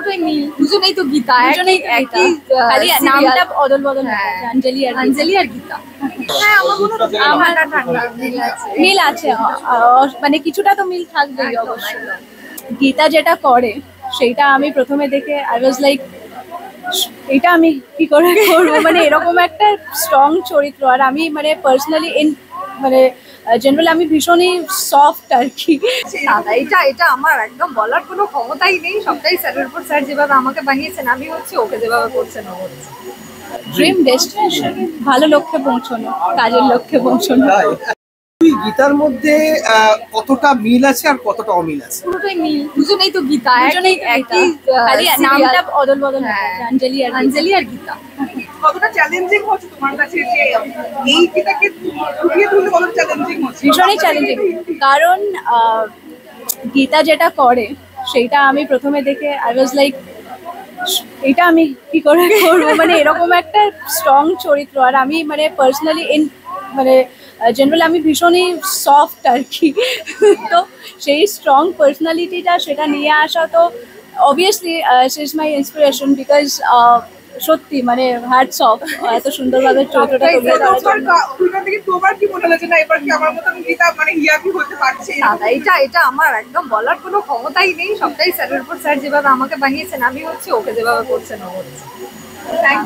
পুরোটাই মিল, দুজনেই তো গীতা, দুজনেই একই খালি নামটা অদল বদল হয়ে গেছে, অঞ্জলি আর গীতা। হ্যাঁ, আমার মিল আছে, মানে কিছুটা তো মিল থাকবেই অবশ্যই। গীতা যেটা করে সেটা আমি প্রথমে দেখে আই ওয়াজ লাইক এটা আমি কি করে করবো, মানে এরকম একটা স্ট্রং চরিত্র। আর আমি মানে পার্সোনালি মানে জেনারেলি আমি ভীষণই সফট আর কি। এটা আমার একদম বলার কোনো ক্ষমতাই নেই, সবটাই স্যারের উপর। স্যার যেভাবে আমাকে বানিয়েছেন আমি হচ্ছে, ওকে যেভাবে করছেন ও হচ্ছে। ড্রিম ডেস্টিনেশন, ভালো লক্ষ্যে পৌঁছানো, কাজের লক্ষ্যে পৌঁছানো। গীতার মধ্যে কতটা মিল আছে আর কতটা অমিল আছে? পুরোটাই মিল, দুজনেই তো গীতা, দুজনেই একই খালি নামটা অদল বদল হয়ে গেছে, অঞ্জলি আর গীতা। কতটা চ্যালেঞ্জিং হচ্ছে তোমার কাছে যে এই গীতাকে ফুটিয়ে তুলতে, কতটা চ্যালেঞ্জিং হচ্ছে? ভীষণই চ্যালেঞ্জিং, কারণ গীতা যেটা করে সেটা আমি প্রথমে দেখে আই ওয়াজ লাইক এটা আমি কি করে করবো, মানে এরকম একটা স্ট্রং চরিত্র। আর আমি মানে পার্সোনালি মানে জেনারেলি আমি ভীষণই সফট আর কি। তো সেই স্ট্রং পার্সোনালিটিটা সেটা নিয়ে আসা, তো obviously she is my inspiration, because সত্যি মানে হ্যাটস অফ, এত সুন্দরভাবে চরিত্রটা তুলে ধরার জন্য। তোমার কি মনে হচ্ছে না এবার কি আমার মতন গীতা মানে হিয়াবি হতে পারছে? এটা আমার একদম বলার কোনো ক্ষমতাই নেই, সবটাই স্যারের উপর। স্যার যেভাবে আমাকে বানিয়েছেন আমি হচ্ছে, ওকে যেভাবে করছেন ও হচ্ছে।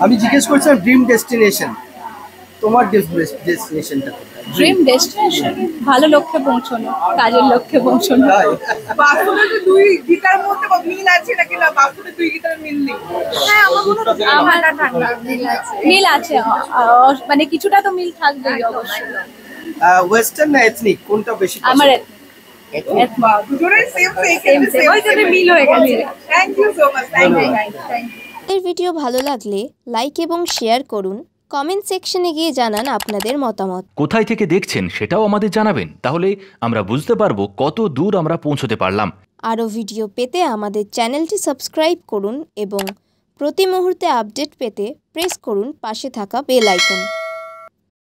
আমি জিজ্ঞেস করছিলাম ড্রিম ডেস্টিনেশন, তোমার ডেস্টিনেশনটা? ড্রিম ডেস্টিনেশন, ভালো লক্ষ্যে পৌঁছানো, কাজের লক্ষ্যে পৌঁছানো। বাস্তবে যে দুই গীতার মধ্যে মিল আছে নাকি না? বাস্তবে দুই গীতার মিল নেই? হ্যাঁ, আমার মিল আছে, মানে কিছুটা তো মিল থাকবেই অবশ্যই। ওয়েস্টার্ন না এথনিক, কোনটা বেশি? আমার দুজনের সেম ওই জন্য মিল হয়ে গেছে। Thank you so much. Thank you. এই ভিডিও ভালো লাগলে লাইক এবং শেয়ার করুন। কমেন্ট সেকশনে গিয়ে জানান আপনাদের মতামত। কোথায় থেকে দেখছেন সেটাও আমাদের জানাবেন, তাহলে আমরা বুঝতে পারবো কত দূর আমরা পৌঁছতে পারলাম। আরও ভিডিও পেতে আমাদের চ্যানেলটি সাবস্ক্রাইব করুন এবং প্রতি মুহূর্তে আপডেট পেতে প্রেস করুন পাশে থাকা বেল আইকন।